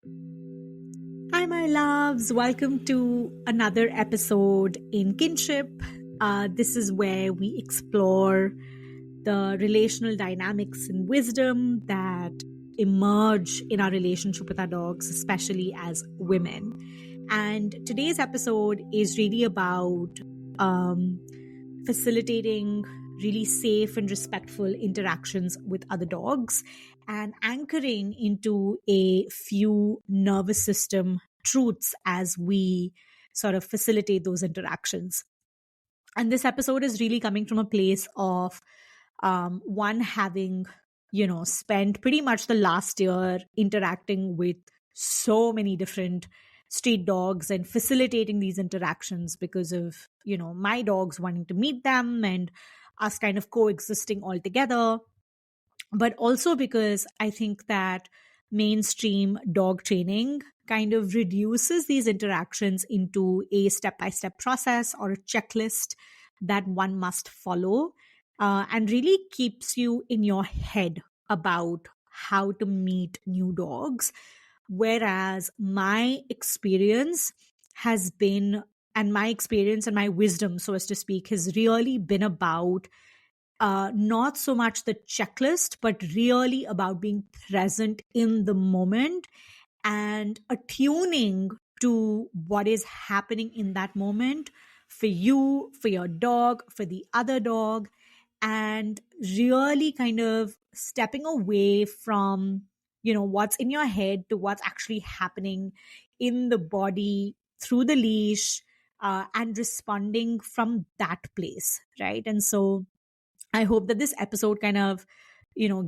Hi, my loves. Welcome to another episode in Kinship. This is where we explore the relational dynamics and wisdom that emerge in our relationship with our dogs, especially as women. And today's episode is really about facilitating really safe and respectful interactions with other dogs and anchoring into a few nervous system truths as we sort of facilitate those interactions. And this episode is really coming from a place of one having, spent pretty much the last year interacting with so many different street dogs and facilitating these interactions because of, my dogs wanting to meet them and us kind of coexisting all together. But also because I think that mainstream dog training kind of reduces these interactions into a step by step process or a checklist that one must follow, and really keeps you in your head about how to meet new dogs. Whereas my experience has been, and my experience and my wisdom, so as to speak, has really been about not so much the checklist, but really about being present in the moment and attuning to what is happening in that moment for you, for your dog, for the other dog, and really kind of stepping away from, what's in your head to what's actually happening in the body through the leash, and responding from that place, right? And so I hope that this episode kind of,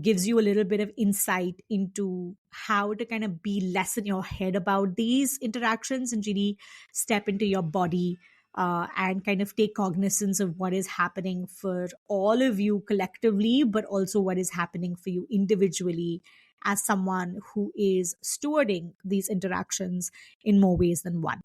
gives you a little bit of insight into how to kind of be less in your head about these interactions and really step into your body, and kind of take cognizance of what is happening for all of you collectively, but also what is happening for you individually as someone who is stewarding these interactions in more ways than one.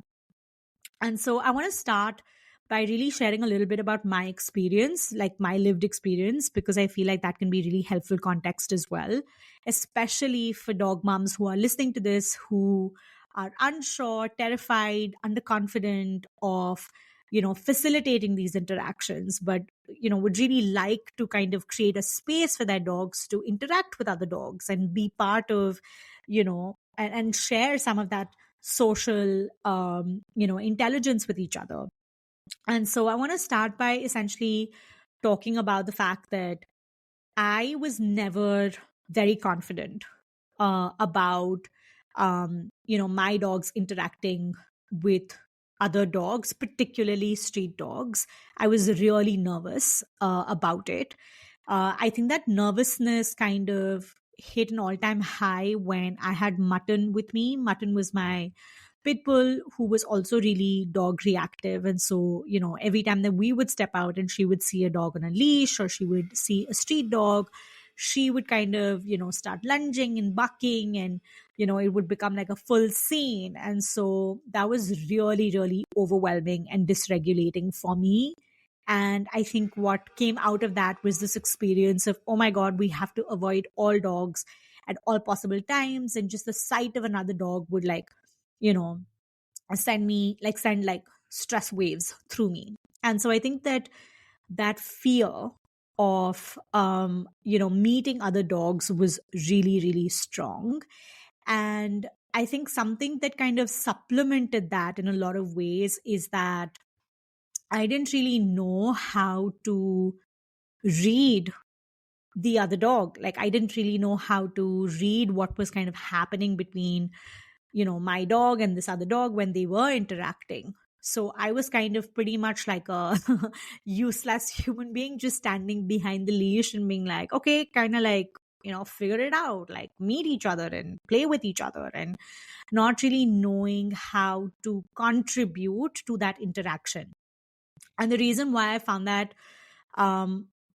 And so I want to start by really sharing a little bit about my experience, like my lived experience, because I feel like that can be really helpful context as well, especially for dog moms who are listening to this, who are unsure, terrified, underconfident of, facilitating these interactions, but, would really like to kind of create a space for their dogs to interact with other dogs and be part of, and share some of that social, intelligence with each other. And so I want to start by essentially talking about the fact that I was never very confident about, my dogs interacting with other dogs, particularly street dogs. I was really nervous about it. I think that nervousness kind of hit an all-time high when I had Mutton with me. Mutton was my pit bull who was also really dog reactive. And so, every time that we would step out and she would see a dog on a leash or she would see a street dog, she would kind of, start lunging and bucking, and, it would become like a full scene. And so that was really, really overwhelming and dysregulating for me. And I think what came out of that was this experience of, oh my God, we have to avoid all dogs at all possible times. And just the sight of another dog would you know, send like stress waves through me. And so I think that that fear of, meeting other dogs was really, really strong. And I think something that kind of supplemented that in a lot of ways is that I didn't really know how to read the other dog. Like, I didn't really know how to read what was kind of happening between, my dog and this other dog when they were interacting. So I was kind of pretty much like a useless human being, just standing behind the leash and being like, okay, kind of like, figure it out, like meet each other and play with each other, and not really knowing how to contribute to that interaction. And the reason why I found that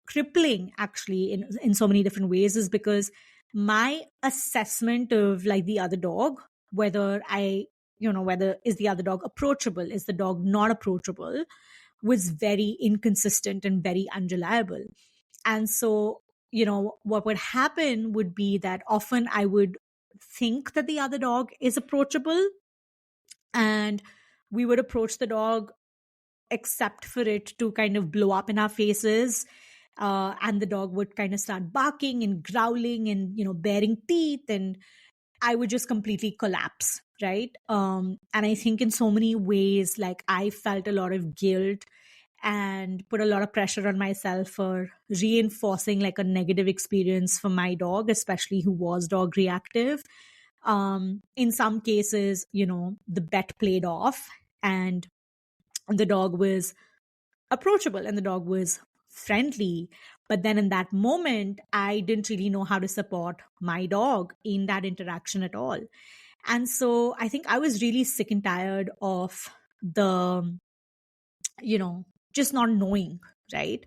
crippling actually in so many different ways is because my assessment of like the other dog, whether whether is the other dog approachable, is the dog not approachable, was very inconsistent and very unreliable. And so, what would happen would be that often I would think that the other dog is approachable, and we would approach the dog except for it to kind of blow up in our faces. And the dog would kind of start barking and growling and, baring teeth, and I would just completely collapse, right? And I think in so many ways, like, I felt a lot of guilt and put a lot of pressure on myself for reinforcing like a negative experience for my dog, especially who was dog reactive. In some cases, the bet played off, and the dog was approachable and the dog was friendly. But then in that moment, I didn't really know how to support my dog in that interaction at all. And so I think I was really sick and tired of the, just not knowing, right?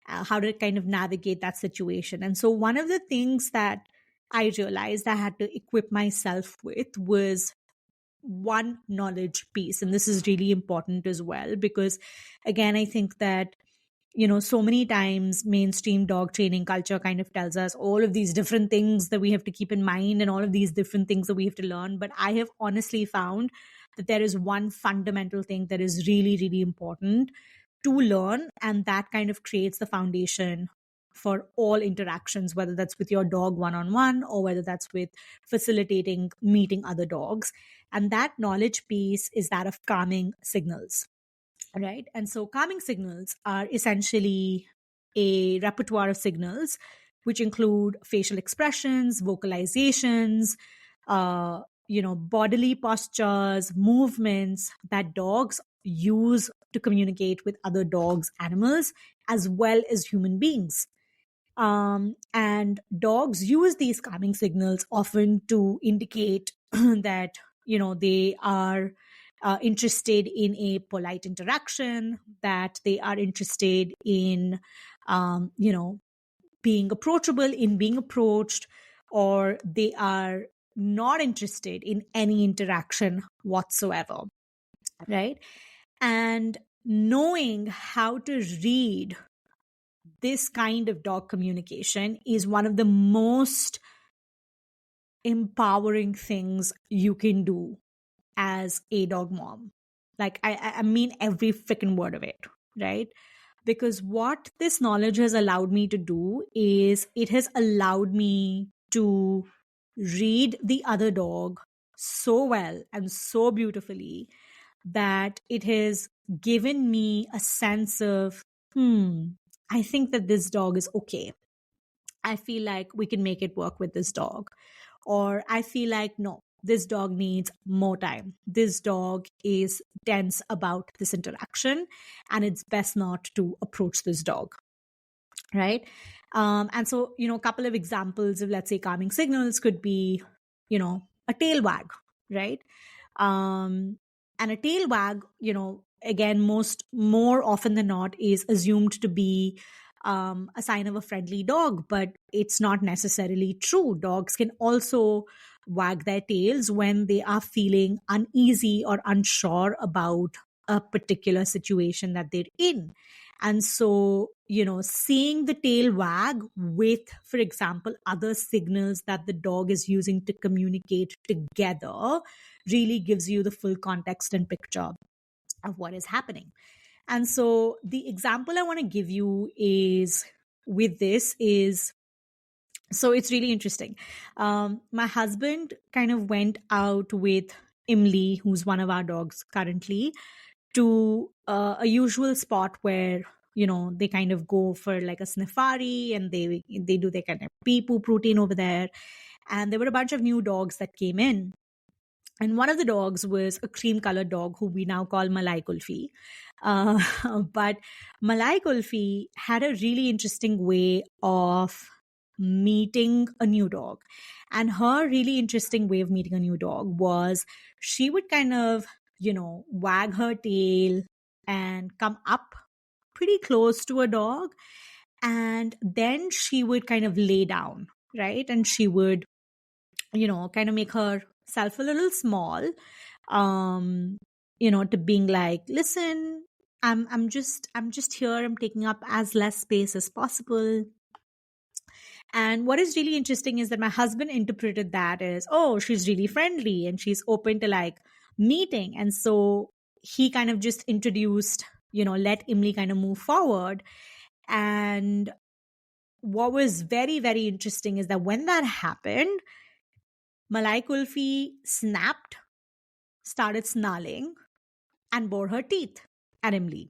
How to kind of navigate that situation. And so one of the things that I realized I had to equip myself with was one knowledge piece. And this is really important as well, because again, I think that, so many times mainstream dog training culture kind of tells us all of these different things that we have to keep in mind and all of these different things that we have to learn. But I have honestly found that there is one fundamental thing that is really, really important to learn. And that kind of creates the foundation for all interactions, whether that's with your dog one on one or whether that's with facilitating meeting other dogs. And that knowledge piece is that of calming signals, right? And so calming signals are essentially a repertoire of signals which include facial expressions, vocalizations, bodily postures, movements that dogs use to communicate with other dogs, animals, as well as human beings. And dogs use these calming signals often to indicate that, they are interested in a polite interaction, that they are interested in, being approachable, in being approached, or they are not interested in any interaction whatsoever, right? And knowing how to read this kind of dog communication is one of the most empowering things you can do as a dog mom. Like, I mean every freaking word of it, right? Because what this knowledge has allowed me to do is it has allowed me to read the other dog so well and so beautifully that it has given me a sense of, I think that this dog is okay. I feel like we can make it work with this dog. Or I feel like, no, this dog needs more time. This dog is tense about this interaction, and it's best not to approach this dog. Right. And so, a couple of examples of, let's say, calming signals could be, a tail wag, right? And a tail wag, again, more often than not is assumed to be a sign of a friendly dog, but it's not necessarily true. Dogs can also wag their tails when they are feeling uneasy or unsure about a particular situation that they're in. And so, seeing the tail wag with, for example, other signals that the dog is using to communicate together really gives you the full context and picture of what is happening. And so the example I want to give you is with this is, so it's really interesting. My husband kind of went out with Imli, who's one of our dogs currently, to a usual spot where, they kind of go for like a safari and they do their kind of pee poop routine over there. And there were a bunch of new dogs that came in. And one of the dogs was a cream colored dog who we now call Malai Kulfi. But Malai Kulfi had a really interesting way of meeting a new dog. And her really interesting way of meeting a new dog was she would kind of, wag her tail and come up pretty close to a dog. And then she would kind of lay down, right? And she would, kind of make herself a little small, to being like, listen, I'm just here. I'm taking up as less space as possible. And what is really interesting is that my husband interpreted that as, oh, she's really friendly and she's open to like meeting. And so he kind of just introduced, let Emily kind of move forward. And what was very, very interesting is that when that happened, Malai Kulfi snapped, started snarling, and bore her teeth at Emily.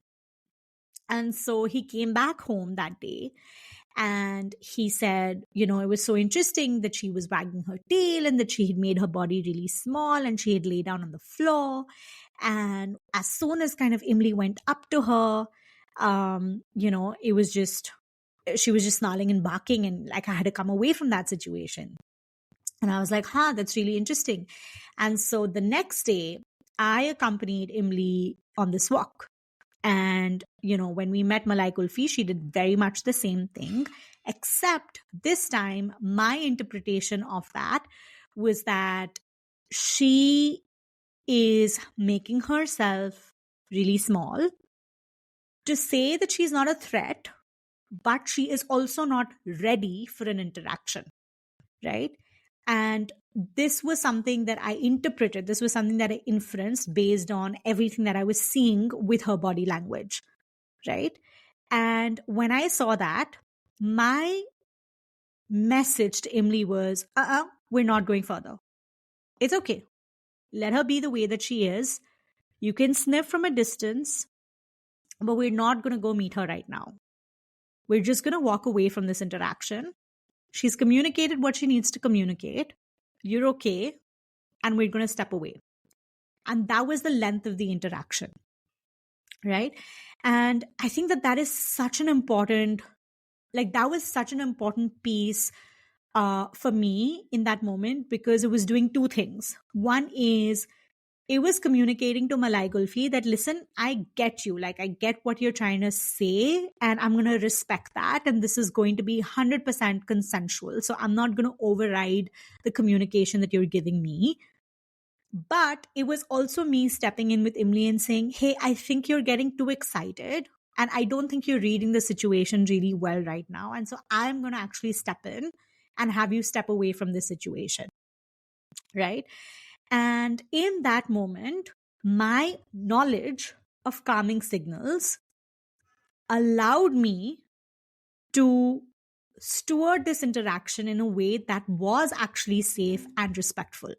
And so he came back home that day and he said, it was so interesting that she was wagging her tail and that she had made her body really small and she had laid down on the floor. And as soon as kind of Emily went up to her, it was just, she was just snarling and barking, and like I had to come away from that situation. And I was like, that's really interesting. And so the next day, I accompanied Emily on this walk. And, when we met Malai Kulfi, she did very much the same thing, except this time, my interpretation of that was that she is making herself really small to say that she's not a threat, but she is also not ready for an interaction, right? And this was something that I interpreted. This was something that I inferenced based on everything that I was seeing with her body language, right? And when I saw that, my message to Emily was, we're not going further. It's okay. Let her be the way that she is. You can sniff from a distance, but we're not going to go meet her right now. We're just going to walk away from this interaction. She's communicated what she needs to communicate. You're okay. And we're going to step away. And that was the length of the interaction, right? And I think that is such an important, that was such an important piece for me in that moment, because it was doing two things. One is it was communicating to Malai Kulfi that, listen, I get you. I get what you're trying to say, and I'm going to respect that. And this is going to be 100% consensual. So I'm not going to override the communication that you're giving me. But it was also me stepping in with Emily and saying, hey, I think you're getting too excited. And I don't think you're reading the situation really well right now. And so I'm going to actually step in and have you step away from this situation. Right? And in that moment, my knowledge of calming signals allowed me to steward this interaction in a way that was actually safe and respectful,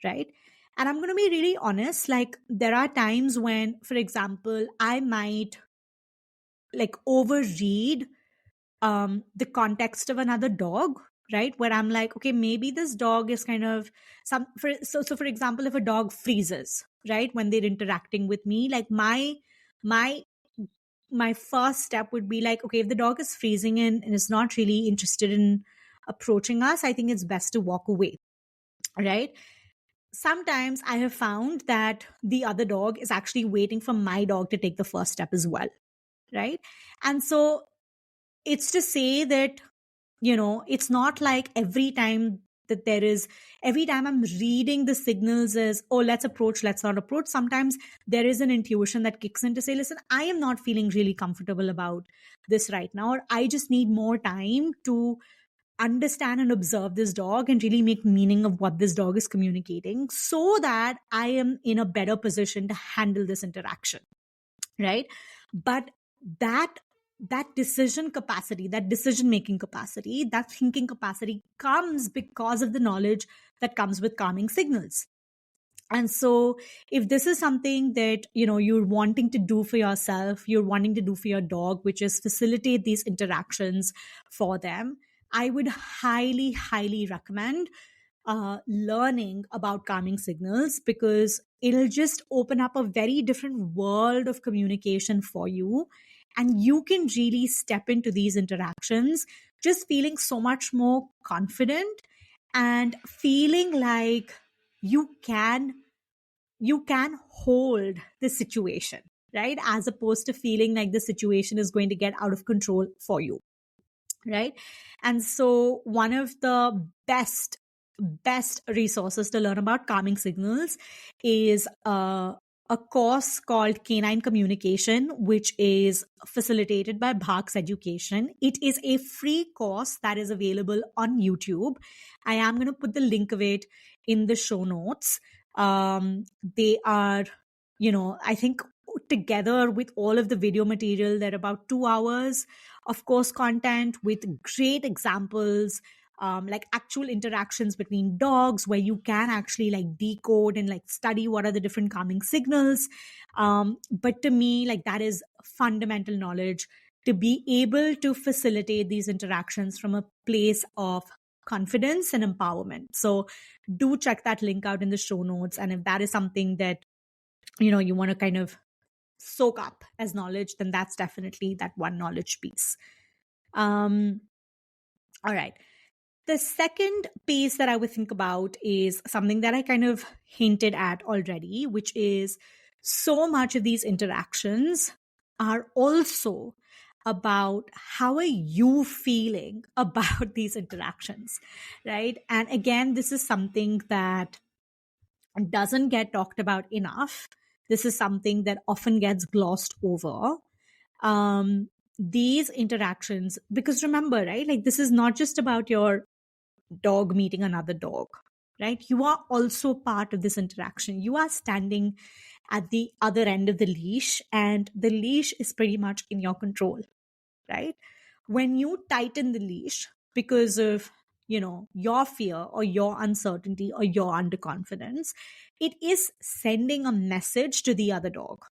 right? And I'm going to be really honest, there are times when, for example, I might overread the context of another dog, right? Where I'm like, okay, maybe this dog is kind of so for example, if a dog freezes, right, when they're interacting with me, my first step would be okay, if the dog is freezing and is not really interested in approaching us, I think it's best to walk away, right? Sometimes I have found that the other dog is actually waiting for my dog to take the first step as well, right? And so it's to say that, it's not like every time I'm reading the signals as, oh, let's approach, let's not approach. Sometimes there is an intuition that kicks in to say, listen, I am not feeling really comfortable about this right now, or I just need more time to understand and observe this dog and really make meaning of what this dog is communicating so that I am in a better position to handle this interaction, right? But that decision capacity, that decision making capacity, that thinking capacity comes because of the knowledge that comes with calming signals. And so if this is something that, you're wanting to do for yourself, you're wanting to do for your dog, which is facilitate these interactions for them, I would highly, highly recommend learning about calming signals, because it'll just open up a very different world of communication for you. And you can really step into these interactions just feeling so much more confident and feeling like you can hold the situation, right? As opposed to feeling like the situation is going to get out of control for you, right? And so one of the best resources to learn about calming signals is a a course called Canine Communication, which is facilitated by Bhak's Education. It is a free course that is available on YouTube. I am going to put the link of it in the show notes. They are, I think together with all of the video material, they're about 2 hours of course content with great examples, like actual interactions between dogs where you can actually like decode and like study what are the different calming signals. But to me, like that is fundamental knowledge to be able to facilitate these interactions from a place of confidence and empowerment. So do check that link out in the show notes. And if that is something that, you want to kind of soak up as knowledge, then that's definitely that one knowledge piece. All right. The second piece that I would think about is something that I kind of hinted at already, which is so much of these interactions are also about how are you feeling about these interactions, right? And again, this is something that doesn't get talked about enough. This is something that often gets glossed over. These interactions, because remember, right, like this is not just about your dog meeting another dog, right? You are also part of this interaction. You are standing at the other end of the leash, and the leash is pretty much in your control, right? When you tighten the leash because of your fear or your uncertainty or your underconfidence, it is sending a message to the other dog,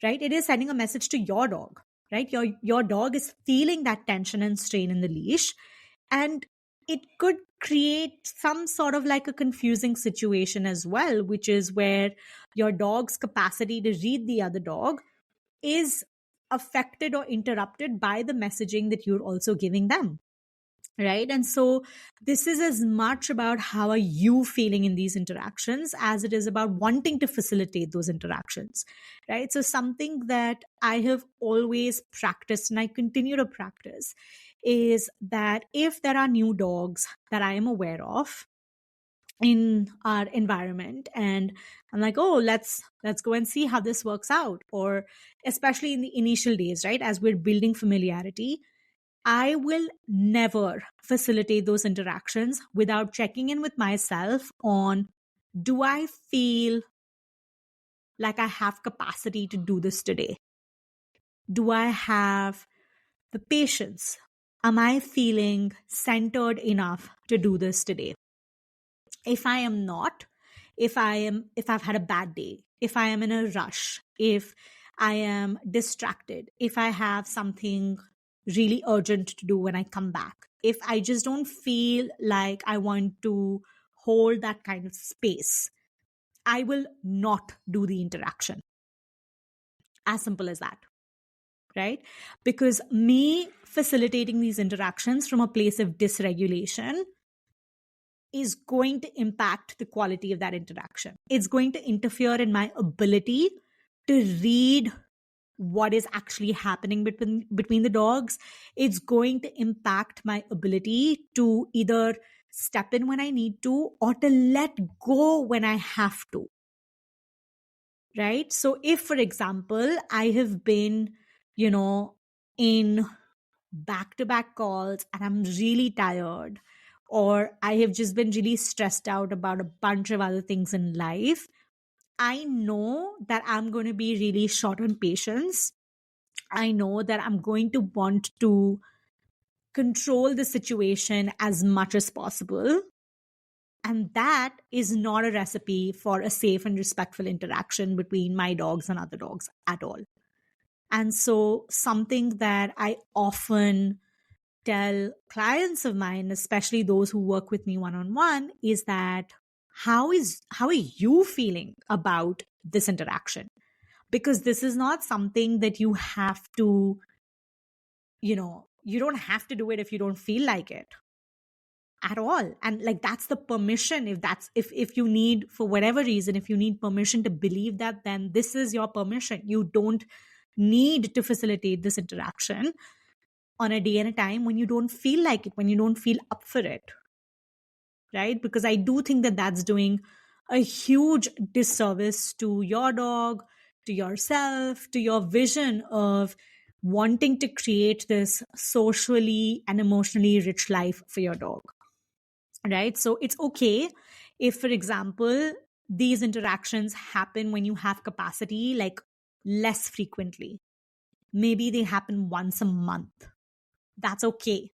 right? It is sending a message to your dog, right? Your dog is feeling that tension and strain in the leash, and it could create some sort of like a confusing situation as well, which is where your dog's capacity to read the other dog is affected or interrupted by the messaging that you're also giving them, right? And so this is as much about how are you feeling in these interactions as it is about wanting to facilitate those interactions, right? So something that I have always practiced and I continue to practice is that if there are new dogs that I am aware of in our environment and I'm like, oh, let's go and see how this works out, or especially in the initial days, right, as we're building familiarity, I will never facilitate those interactions without checking in with myself on, do I feel like I have capacity to do this today? Do I have the patience? Am I feeling centered enough to do this today? If I am not, if I've had a bad day, if I am in a rush, if I am distracted, if I have something really urgent to do when I come back, if I just don't feel like I want to hold that kind of space, I will not do the interaction. As simple as that, right? Because me facilitating these interactions from a place of dysregulation is going to impact the quality of that interaction. It's going to interfere in my ability to read what is actually happening between the dogs. It's going to impact my ability to either step in when I need to or to let go when I have to. Right? So if, for example, I have been, in back-to-back calls and I'm really tired, or I have just been really stressed out about a bunch of other things in life, I know that I'm going to be really short on patience. I know that I'm going to want to control the situation as much as possible. And that is not a recipe for a safe and respectful interaction between my dogs and other dogs at all. And so something that I often tell clients of mine, especially those who work with me one-on-one, is that how are you feeling about this interaction? Because this is not something that you have to, you don't have to do it if you don't feel like it at all. And like, that's the permission. If you need, for whatever reason, if you need permission to believe that, then this is your permission. You don't need to facilitate this interaction on a day and a time when you don't feel like it, when you don't feel up for it, right? Because I do think that that's doing a huge disservice to your dog, to yourself, to your vision of wanting to create this socially and emotionally rich life for your dog. Right? So it's okay if, for example, these interactions happen when you have capacity, like less frequently. Maybe they happen once a month. That's okay.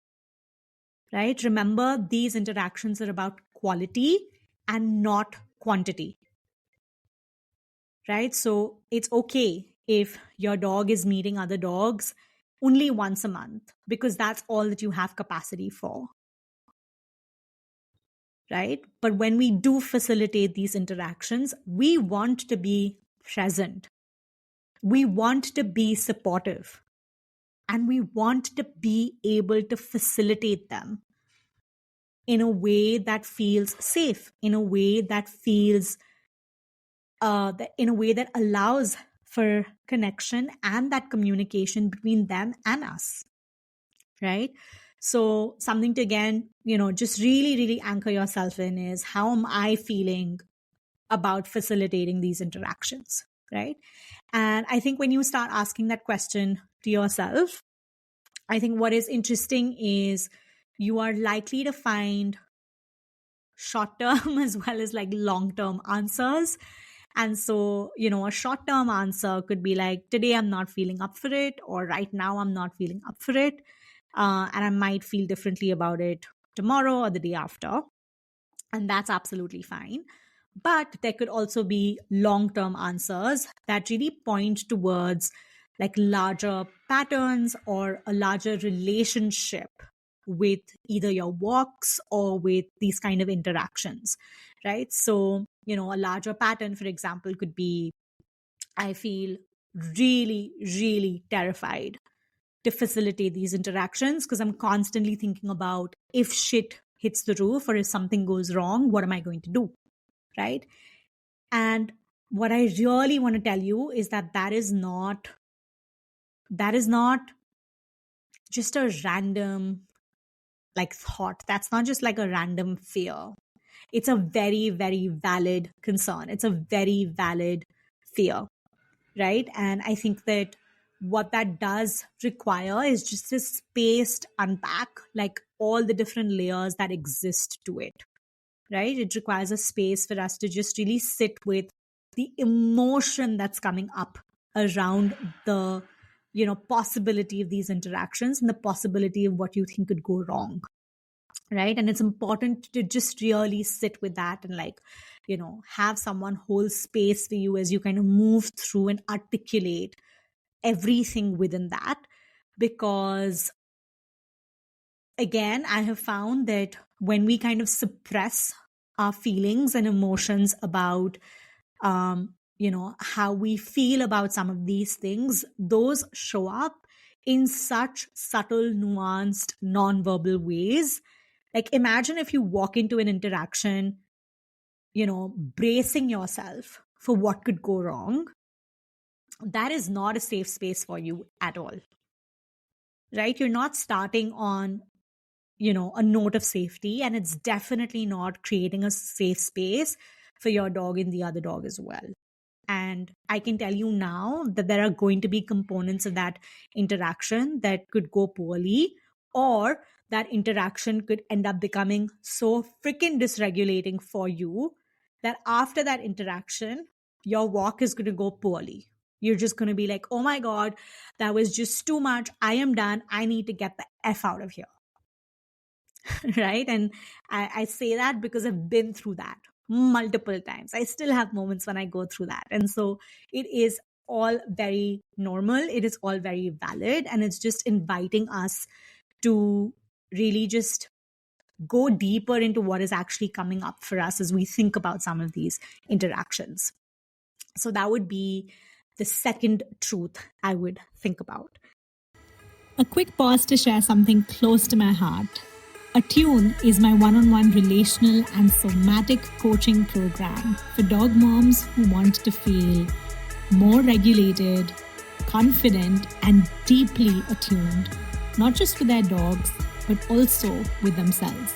Right? Remember, these interactions are about quality and not quantity. Right? So it's okay if your dog is meeting other dogs only once a month, because that's all that you have capacity for. Right? But when we do facilitate these interactions, we want to be present. We want to be supportive. And we want to be able to facilitate them in a way that feels safe, in a way that feels, in a way that allows for connection and that communication between them and us. Right? So something to, again, just really, really anchor yourself in is, how am I feeling about facilitating these interactions? Right? And I think when you start asking that question to yourself, I think what is interesting is you are likely to find short-term as well as like long-term answers. And so, a short-term answer could be like, today I'm not feeling up for it, or right now I'm not feeling up for it. And I might feel differently about it tomorrow or the day after. And that's absolutely fine. But there could also be long-term answers that really point towards like larger patterns or a larger relationship with either your walks or with these kind of interactions, right? So, a larger pattern, for example, could be, I feel really, really terrified to facilitate these interactions because I'm constantly thinking about, if shit hits the roof or if something goes wrong, what am I going to do? Right? And what I really want to tell you is that is not just a random like thought. That's not just like a random fear. It's a very, very valid concern. It's a very valid fear, right? And I think that what that does require is just a space to unpack like all the different layers that exist to it, right? It requires a space for us to just really sit with the emotion that's coming up around the, possibility of these interactions and the possibility of what you think could go wrong. Right. And it's important to just really sit with that and like, have someone hold space for you as you kind of move through and articulate everything within that. Because again, I have found that when we kind of suppress our feelings and emotions about, how we feel about some of these things, those show up in such subtle, nuanced, nonverbal ways. Like imagine if you walk into an interaction, bracing yourself for what could go wrong. That is not a safe space for you at all. Right? You're not starting on, a note of safety, and it's definitely not creating a safe space for your dog and the other dog as well. And I can tell you now that there are going to be components of that interaction that could go poorly, or that interaction could end up becoming so freaking dysregulating for you that after that interaction, your walk is going to go poorly. You're just going to be like, oh my God, that was just too much. I am done. I need to get the F out of here. Right? And I say that because I've been through that multiple times. I still have moments when I go through that. And so it is all very normal. It is all very valid. And it's just inviting us to really just go deeper into what is actually coming up for us as we think about some of these interactions. So that would be the second truth I would think about. A quick pause to share something close to my heart. Attune is my one-on-one relational and somatic coaching program for dog moms who want to feel more regulated, confident, and deeply attuned, not just with their dogs, but also with themselves.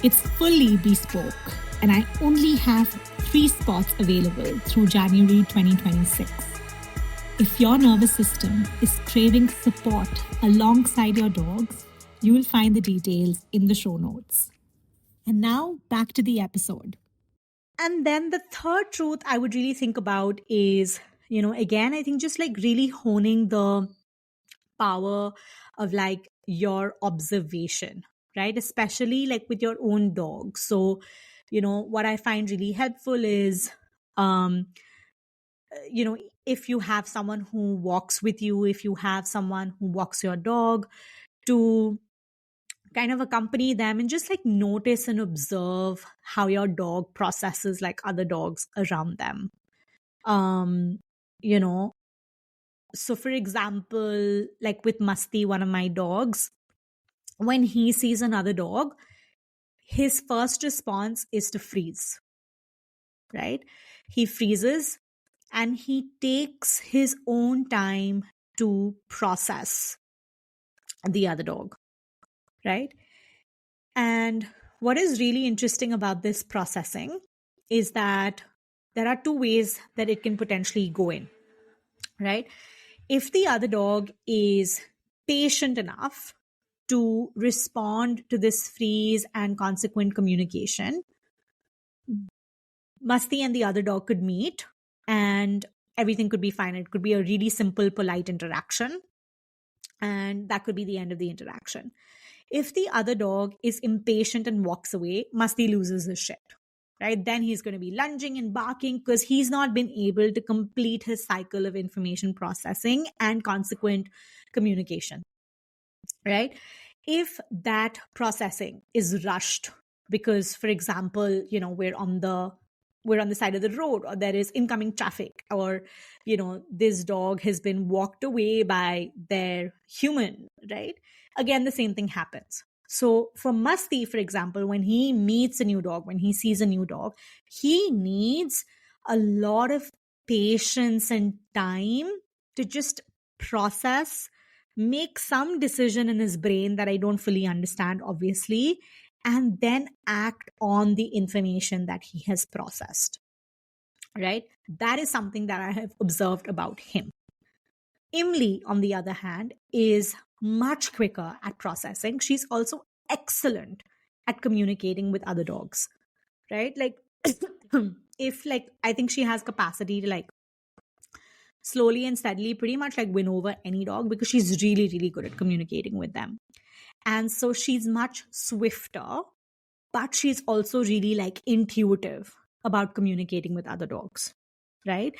It's fully bespoke. and I only have 3 spots available through January 2026. If your nervous system is craving support alongside your dogs, you will find the details in the show notes. And now back to the episode. And then the third truth I would really think about is, again, I think just like really honing the power of like your observation, right? Especially like with your own dog. So, what I find really helpful is, if you have someone who walks with you, if you have someone who walks your dog, to kind of accompany them and just like notice and observe how your dog processes like other dogs around them. Um, you know, so for example, like with Musty, one of my dogs, when he sees another dog, his first response is to freeze, right? He freezes and he takes his own time to process the other dog, right? And what is really interesting about this processing is that there are two ways that it can potentially go in, right? If the other dog is patient enough to respond to this freeze and consequent communication, Musty and the other dog could meet and everything could be fine. It could be a really simple, polite interaction, and that could be the end of the interaction. If the other dog is impatient and walks away, Musty loses his shit, right? Then he's going to be lunging and barking because he's not been able to complete his cycle of information processing and consequent communication, right? If that processing is rushed because, for example, we're on the side of the road, or there is incoming traffic, or this dog has been walked away by their human, right? Again, the same thing happens. So for Musty, for example, when he meets a new dog, when he sees a new dog, he needs a lot of patience and time to just process, make some decision in his brain that I don't fully understand, obviously, and then act on the information that he has processed, right? That is something that I have observed about him. Imli, on the other hand, is much quicker at processing. She's also excellent at communicating with other dogs, right? Like, if like, I think she has capacity to like slowly and steadily pretty much like win over any dog because she's really, really good at communicating with them. And so she's much swifter, but she's also really like intuitive about communicating with other dogs, right?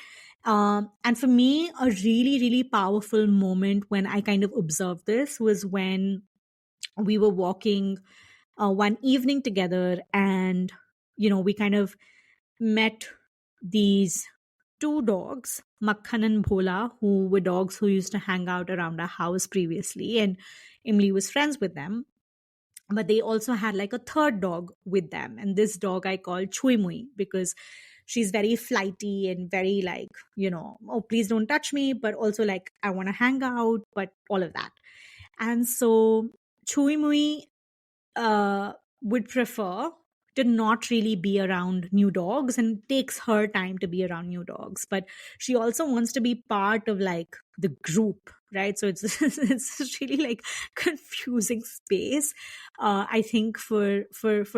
And for me, a really, really powerful moment when I kind of observed this was when we were walking one evening together, and we kind of met these two dogs, Makhan and Bhola, who were dogs who used to hang out around our house previously, and Imli was friends with them. But they also had like a third dog with them, and this dog I call Chui Mui because she's very flighty and very like, oh, please don't touch me, but also like, I want to hang out, but all of that. And so Chui Mui would prefer to not really be around new dogs and takes her time to be around new dogs, but she also wants to be part of like the group, right? So it's it's really like confusing space, I think for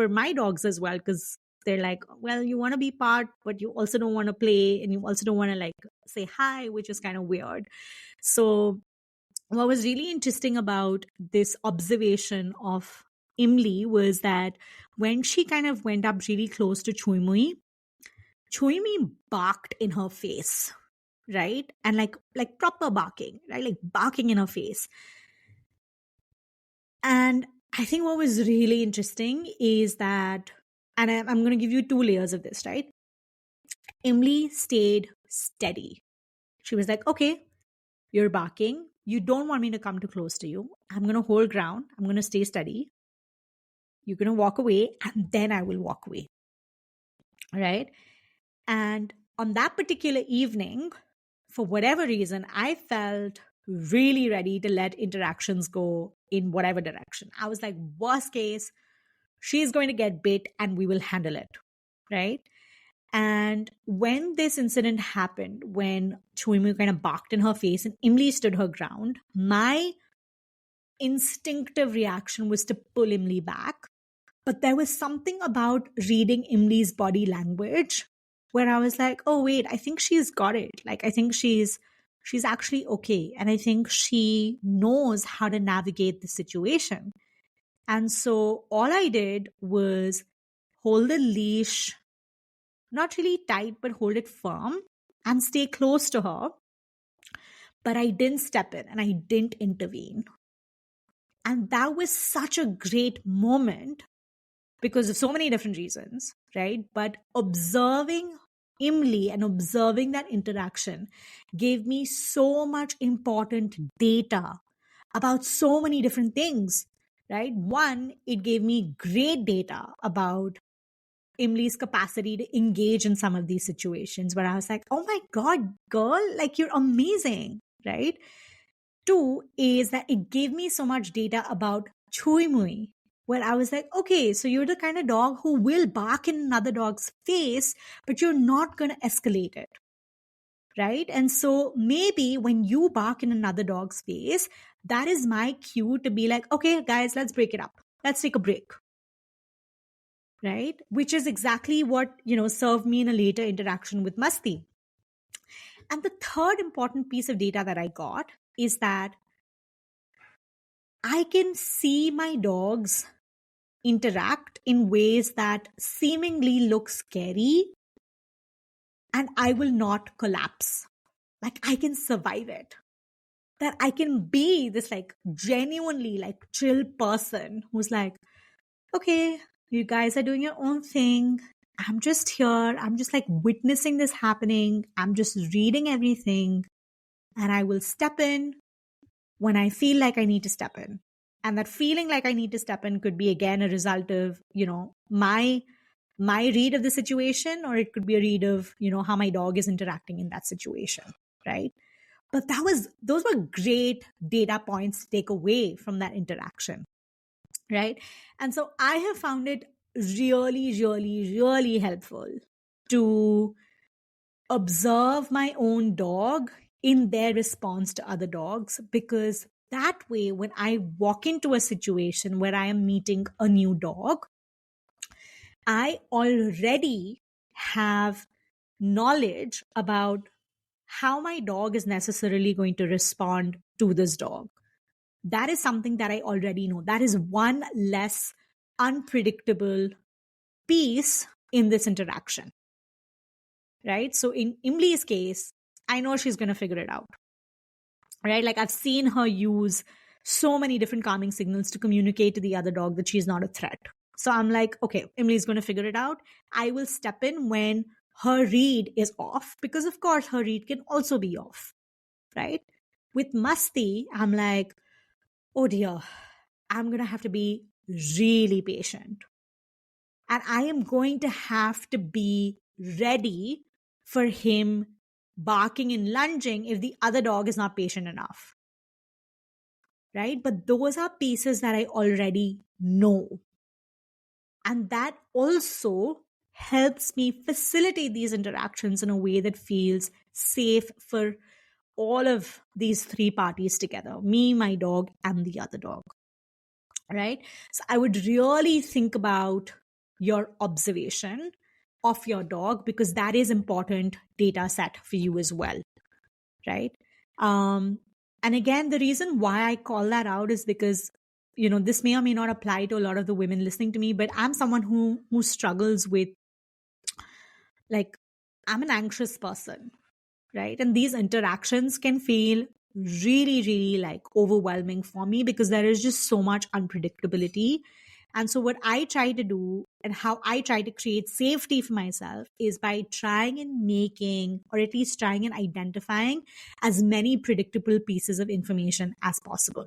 my dogs as well, because they're like, well, you want to be part, but you also don't want to play, and you also don't want to like say hi, which is kind of weird. So what was really interesting about this observation of Imli was that when she kind of went up really close to Chui Mui barked in her face, right? And like proper barking, right? Like barking in her face. And I think what was really interesting is that, and I'm going to give you two layers of this, right? Imli stayed steady. She was like, okay, you're barking. You don't want me to come too close to you. I'm going to hold ground. I'm going to stay steady. You're going to walk away, and then I will walk away. Right? And on that particular evening, for whatever reason, I felt really ready to let interactions go in whatever direction. I was like, worst case, she's going to get bit and we will handle it. right? And when this incident happened, when Chuimu kind of barked in her face and Imli stood her ground, my instinctive reaction was to pull Imli back. But there was something about reading Imli's body language where I was like, oh wait, I think she's got it. Like I think she's actually okay. And I think she knows how to navigate the situation. And so all I did was hold the leash, not really tight, but hold it firm and stay close to her. But I didn't step in and I didn't intervene. And that was such a great moment because of so many different reasons, right? But observing Imli and observing that interaction gave me so much important data about so many different things, right? One, it gave me great data about Imli's capacity to engage in some of these situations where I was like, oh my God, girl, like you're amazing, right? Two is that it gave me so much data about Chui Mui, where I was like, okay, so you're the kind of dog who will bark in another dog's face, but you're not going to escalate it, right? And so maybe when you bark in another dog's face, that is my cue to be like, okay, guys, let's break it up. Let's take a break, right? Which is exactly what, served me in a later interaction with Masti. And the third important piece of data that I got is that I can see my dogs interact in ways that seemingly look scary, and I will not collapse. Like I can survive it. That I can be this like genuinely like chill person who's like, okay, you guys are doing your own thing. I'm just here. I'm just like witnessing this happening. I'm just reading everything. And I will step in when I feel like I need to step in. And that feeling like I need to step in could be again a result of, my read of the situation, or it could be a read of, how my dog is interacting in that situation. Right. But those were great data points to take away from that interaction. Right. And so I have found it really, really, really helpful to observe my own dog in their response to other dogs, because that way, when I walk into a situation where I am meeting a new dog, I already have knowledge about how my dog is necessarily going to respond to this dog. That is something that I already know. That is one less unpredictable piece in this interaction, right? So in Imli's case, I know she's going to figure it out, right? Like I've seen her use so many different calming signals to communicate to the other dog that she's not a threat. So I'm like, okay, Emily's going to figure it out. I will step in when her read is off, because of course her read can also be off, right? With Masti, I'm like, oh dear, I'm going to have to be really patient. And I am going to have to be ready for him barking and lunging if the other dog is not patient enough. Right? But those are pieces that I already know. And that also helps me facilitate these interactions in a way that feels safe for all of these three parties together, me, my dog, and the other dog. Right? So I would really think about your observation of your dog, because that is important data set for you as well. Right? And again, the reason why I call that out is because, this may or may not apply to a lot of the women listening to me, but I'm someone who struggles with, like, I'm an anxious person, right? And these interactions can feel really, really like overwhelming for me because there is just so much unpredictability. And so what I try to do and how I try to create safety for myself is by trying and making, or at least trying and identifying as many predictable pieces of information as possible.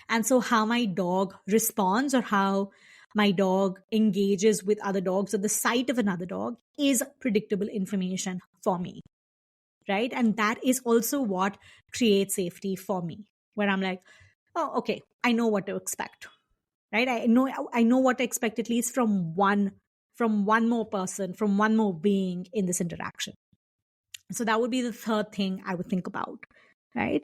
And so how my dog responds or how my dog engages with other dogs or the sight of another dog is predictable information for me. Right. And that is also what creates safety for me, where I'm like, oh, okay, I know what to expect. Right. I know what to expect, at least from one from one more person, from one more being in this interaction. So that would be the third thing I would think about, right?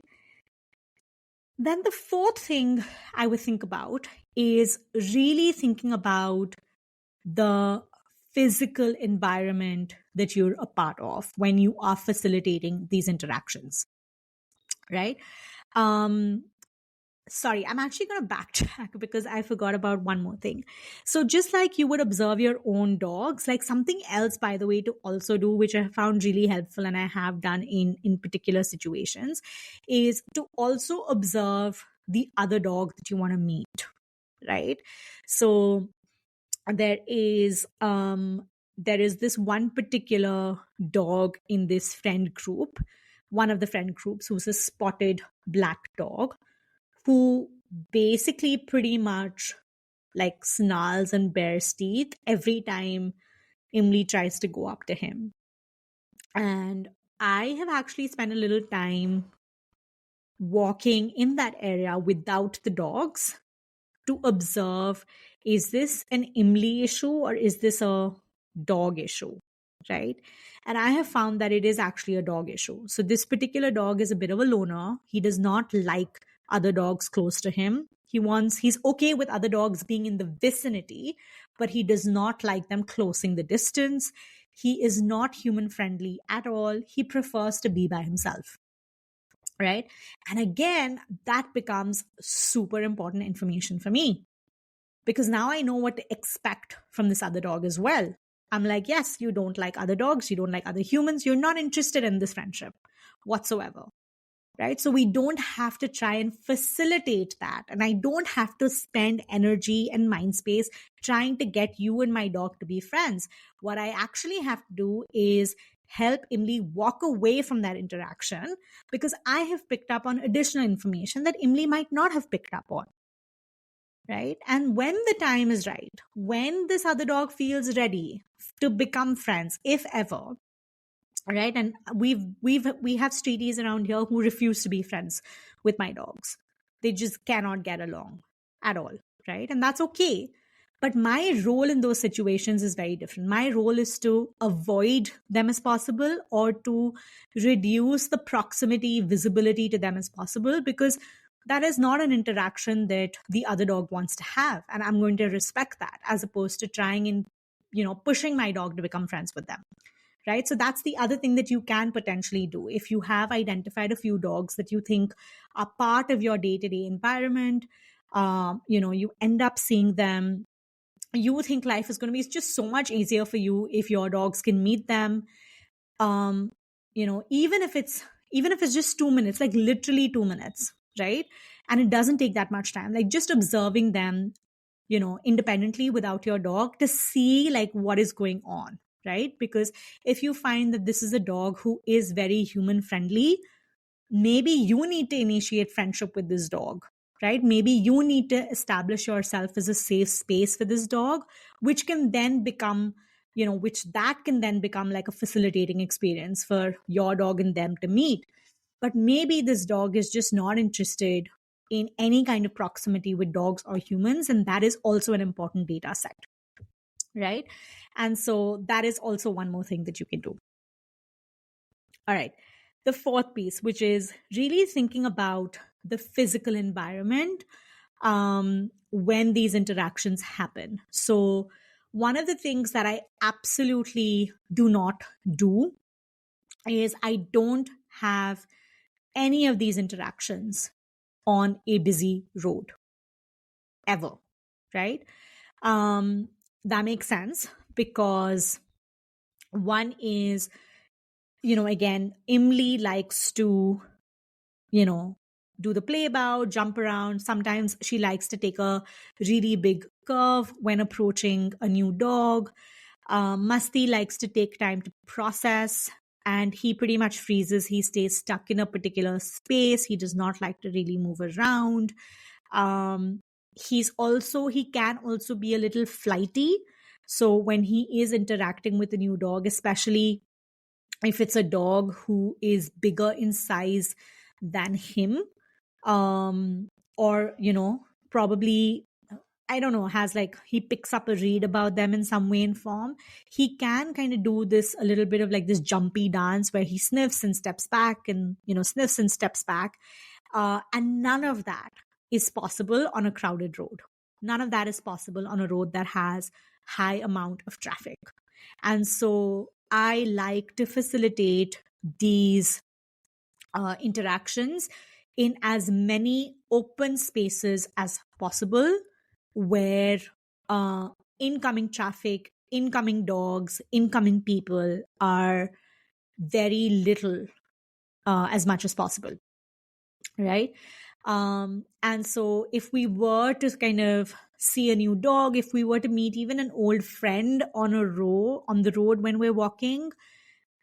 Then the fourth thing I would think about is really thinking about the physical environment that you're a part of when you are facilitating these interactions, right? Um, Sorry, I'm actually going to backtrack because I forgot about one more thing. So, just like you would observe your own dogs, like something else, by the way, to also do, which I found really helpful and I have done in particular situations, is to also observe the other dog that you want to meet, right? So, there is this one particular dog in this friend group, one of the friend groups, who's a spotted black dog who basically pretty much like snarls and bares teeth every time Emily tries to go up to him. And I have actually spent a little time walking in that area without the dogs to observe, is this an Emily issue or is this a dog issue? Right. And I have found that it is actually a dog issue. So this particular dog is a bit of a loner. He does not like other dogs close to him. He's okay with other dogs being in the vicinity, but he does not like them closing the distance. He is not human friendly at all. He prefers to be by himself. Right. And again, that becomes super important information for me because now I know what to expect from this other dog as well. I'm like, yes, you don't like other dogs. You don't like other humans. You're not interested in this friendship whatsoever. Right. So we don't have to try and facilitate that. And I don't have to spend energy and mind space trying to get you and my dog to be friends. What I actually have to do is help Emily walk away from that interaction because I have picked up on additional information that Emily might not have picked up on. Right. And when the time is right, when this other dog feels ready to become friends, if ever, right. And we have streeties around here who refuse to be friends with my dogs. They just cannot get along at all. Right. And that's okay. But my role in those situations is very different. My role is to avoid them as possible or to reduce the proximity, visibility to them as possible, because that is not an interaction that the other dog wants to have. And I'm going to respect that as opposed to trying and, pushing my dog to become friends with them. Right. So that's the other thing that you can potentially do. If you have identified a few dogs that you think are part of your day-to-day environment, you end up seeing them. You think life is going to be just so much easier for you if your dogs can meet them. Even if it's just 2 minutes, like literally 2 minutes, right? And it doesn't take that much time, like just observing them, independently without your dog to see like what is going on. Right? Because if you find that this is a dog who is very human friendly, maybe you need to initiate friendship with this dog, right? Maybe you need to establish yourself as a safe space for this dog, which can then become, like a facilitating experience for your dog and them to meet. But maybe this dog is just not interested in any kind of proximity with dogs or humans. And that is also an important data set. Right. And so that is also one more thing that you can do. All right. The fourth piece, which is really thinking about the physical environment when these interactions happen. So one of the things that I absolutely do not do is I don't have any of these interactions on a busy road ever. Right. That makes sense because one is, again, Emily likes to, do the play about, jump around. Sometimes she likes to take a really big curve when approaching a new dog. Musty likes to take time to process and he pretty much freezes. He stays stuck in a particular space. He does not like to really move around. He can also be a little flighty. So when he is interacting with a new dog, especially if it's a dog who is bigger in size than him, or, probably I don't know, has like, he picks up a read about them in some way and form, he can kind of do this a little bit of like this jumpy dance where he sniffs and steps back and, sniffs and steps back. And none of that is possible on a crowded road. None of that is possible on a road that has high amount of traffic. And so I like to facilitate these interactions in as many open spaces as possible where incoming traffic, incoming dogs, incoming people are very little, as much as possible. Right. And so if we were to kind of see a new dog, if we were to meet even an old friend on the road when we're walking,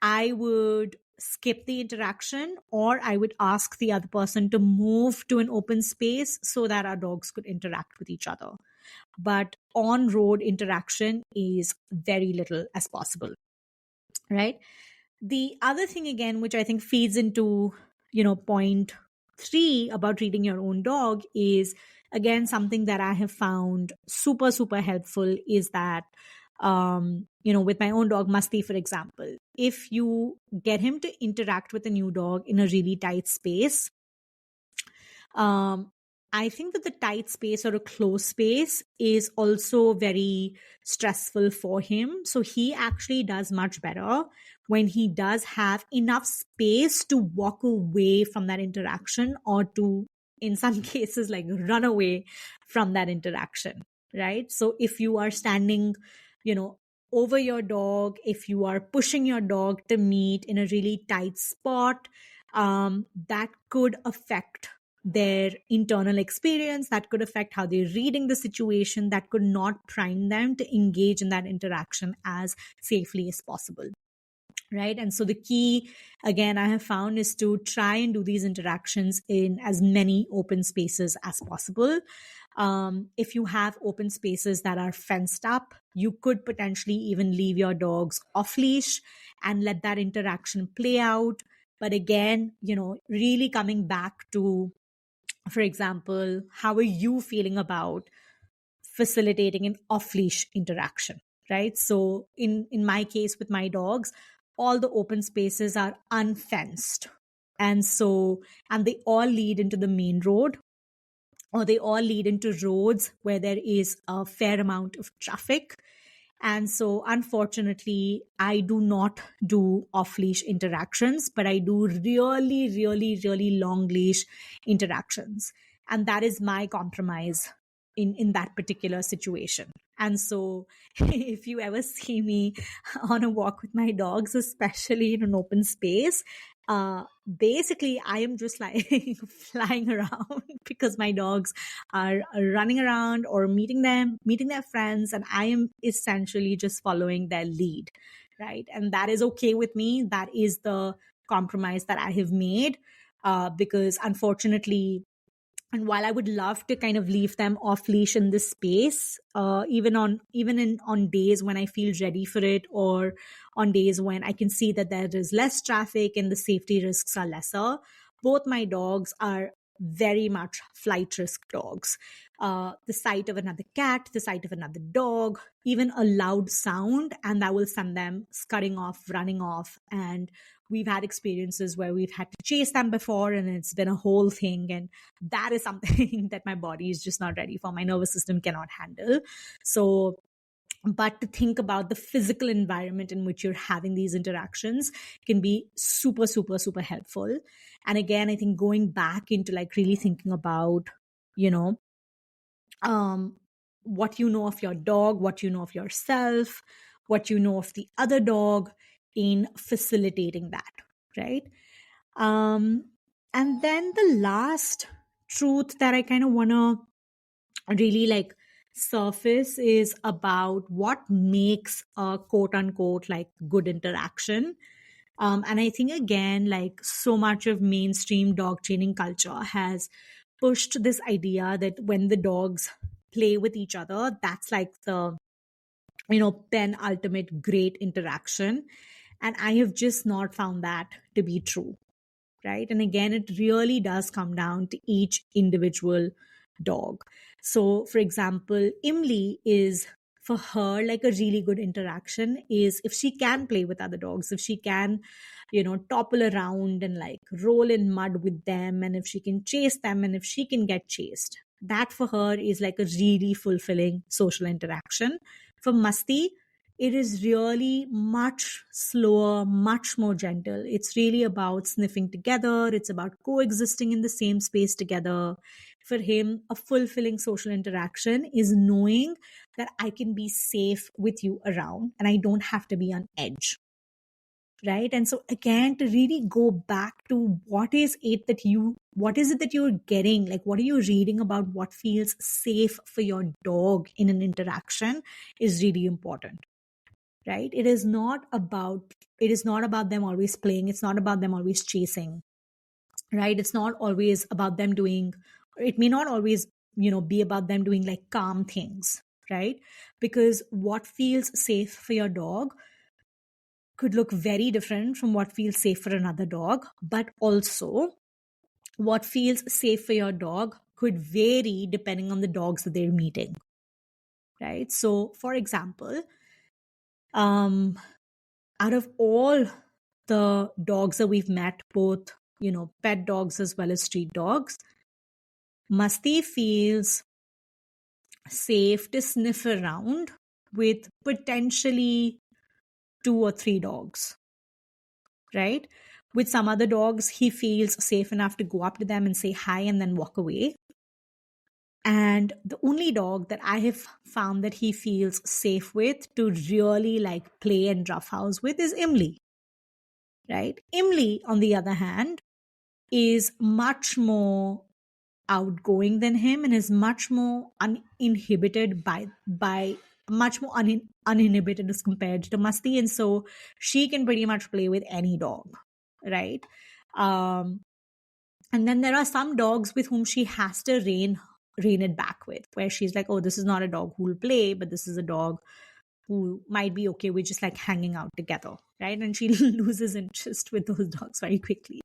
I would skip the interaction, or I would ask the other person to move to an open space so that our dogs could interact with each other. But on road interaction is very little as possible. Right. The other thing, again, which I think feeds into, point 3 about reading your own dog, is again something that I have found super, super helpful, is that with my own dog, Musty, for example, if you get him to interact with a new dog in a really tight space, I think that the tight space or a closed space is also very stressful for him. So he actually does much better when he does have enough space to walk away from that interaction, or to, in some cases, like run away from that interaction, right? So if you are standing, over your dog, if you are pushing your dog to meet in a really tight spot, that could affect their internal experience, that could affect how they're reading the situation, that could not prime them to engage in that interaction as safely as possible. Right. And so the key, again, I have found, is to try and do these interactions in as many open spaces as possible. If you have open spaces that are fenced up, you could potentially even leave your dogs off leash and let that interaction play out. But again, really coming back to, for example, how are you feeling about facilitating an off-leash interaction, right? So in my case with my dogs, all the open spaces are unfenced. And they all lead into the main road, or they all lead into roads where there is a fair amount of traffic. And so, unfortunately, I do not do off-leash interactions, but I do really, really, really long leash interactions. And that is my compromise in that particular situation. And so if you ever see me on a walk with my dogs, especially in an open space, basically I am just like flying around because my dogs are running around or meeting their friends, and I am essentially just following their lead, right? And that is okay with me. That is the compromise that I have made, because unfortunately, and while I would love to kind of leave them off leash in this space, even on days when I feel ready for it, or on days when I can see that there is less traffic and the safety risks are lesser, both my dogs are very much flight risk dogs. The sight of another cat, the sight of another dog, even a loud sound, and that will send them scuttering off, running off. And we've had experiences where we've had to chase them before, and it's been a whole thing. And that is something that my body is just not ready for. My nervous system cannot handle. So, but to think about the physical environment in which you're having these interactions can be super, super, super helpful. And again, I think going back into like really thinking about, what you know of your dog, what you know of yourself, what you know of the other dog, in facilitating that, right? And then the last truth that I kind of want to really like surface is about what makes a quote unquote like good interaction. And I think, again, like so much of mainstream dog training culture has pushed this idea that when the dogs play with each other, that's like the, penultimate great interaction. And I have just not found that to be true, right? And again, it really does come down to each individual dog. So, for example, Imli is, for her, like a really good interaction is if she can play with other dogs, if she can, topple around and like roll in mud with them, and if she can chase them, and if she can get chased. That for her is like a really fulfilling social interaction. For Masti, it is really much slower, much more gentle. It's really about sniffing together, it's about coexisting in the same space together. For him, a fulfilling social interaction is knowing that I can be safe with you around and I don't have to be on edge. Right. And so again, to really go back to what is it that you're getting? Like, what are you reading about what feels safe for your dog in an interaction is really important. Right. It is not about them always playing. It's not about them always chasing. Right. It's not always about them doing, it may not always, be about them doing like calm things. Right. Because what feels safe for your dog could look very different from what feels safe for another dog, but also what feels safe for your dog could vary depending on the dogs that they're meeting. Right. So, for example, out of all the dogs that we've met, both, pet dogs as well as street dogs, Masti feels safe to sniff around with potentially 2 or 3 dogs. Right? With some other dogs, he feels safe enough to go up to them and say hi and then walk away. And the only dog that I have found that he feels safe with to really like play and roughhouse with is Imli. Right? Imli, on the other hand, is much more outgoing than him and is much more uninhibited by much more uninhibited as compared to Masti, and so she can pretty much play with any dog, right? And then there are some dogs with whom she has to rein it back with, where she's like, oh, this is not a dog who will play, but this is a dog who might be okay with just like hanging out together, right? And she loses interest with those dogs very quickly.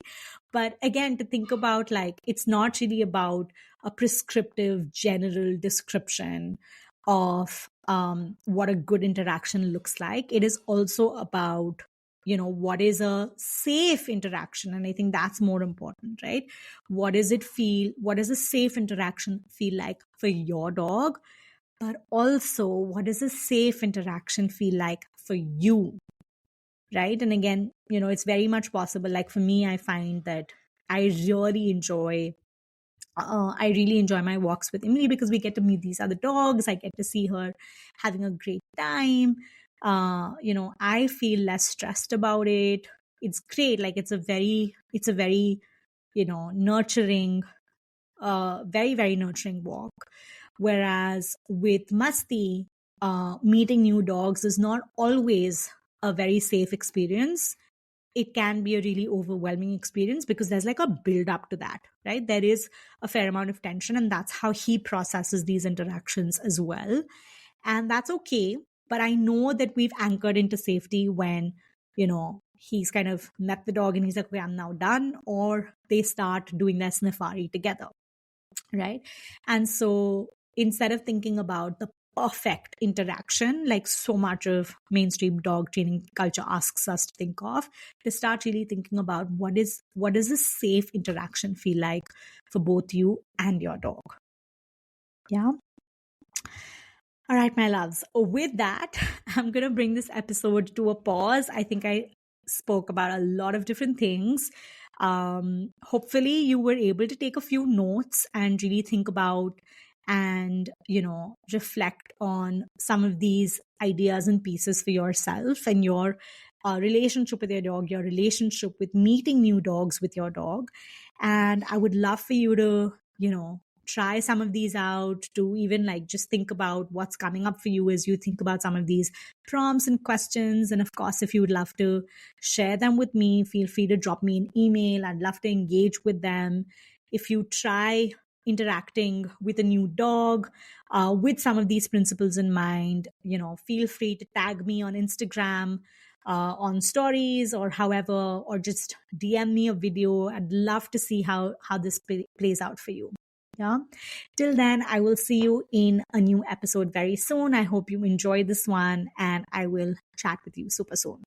But again, to think about, like, it's not really about a prescriptive general description of what a good interaction looks like. It is also about, what is a safe interaction? And I think that's more important, right? What does a safe interaction feel like for your dog? But also, what does a safe interaction feel like for you? Right. And again, it's very much possible. Like for me, I find that I really enjoy my walks with Emily because we get to meet these other dogs. I get to see her having a great time. I feel less stressed about it. It's great. Like it's a very, nurturing, very, very nurturing walk. Whereas with Masti, meeting new dogs is not always a very safe experience. It can be a really overwhelming experience because there's like a build up to that, right? There is a fair amount of tension, and that's how he processes these interactions as well. And that's okay. But I know that we've anchored into safety when, he's kind of met the dog and he's like, okay, I'm now done, or they start doing their safari together. Right. And so instead of thinking about the perfect interaction, like so much of mainstream dog training culture asks us to think of, to start really thinking about what does a safe interaction feel like for both you and your dog. Yeah. All right, my loves. With that, I'm going to bring this episode to a pause. I think I spoke about a lot of different things. Hopefully you were able to take a few notes and really think about and, reflect on some of these ideas and pieces for yourself and your relationship with your dog, your relationship with meeting new dogs with your dog. And I would love for you to, try some of these out, to even like just think about what's coming up for you as you think about some of these prompts and questions. And of course, if you would love to share them with me, feel free to drop me an email. I'd love to engage with them. If you try interacting with a new dog with some of these principles in mind, feel free to tag me on Instagram, on stories, or however, or just DM me a video. I'd love to see how this plays out for you. Yeah. Till then, I will see you in a new episode very soon. I hope you enjoy this one, and I will chat with you super soon.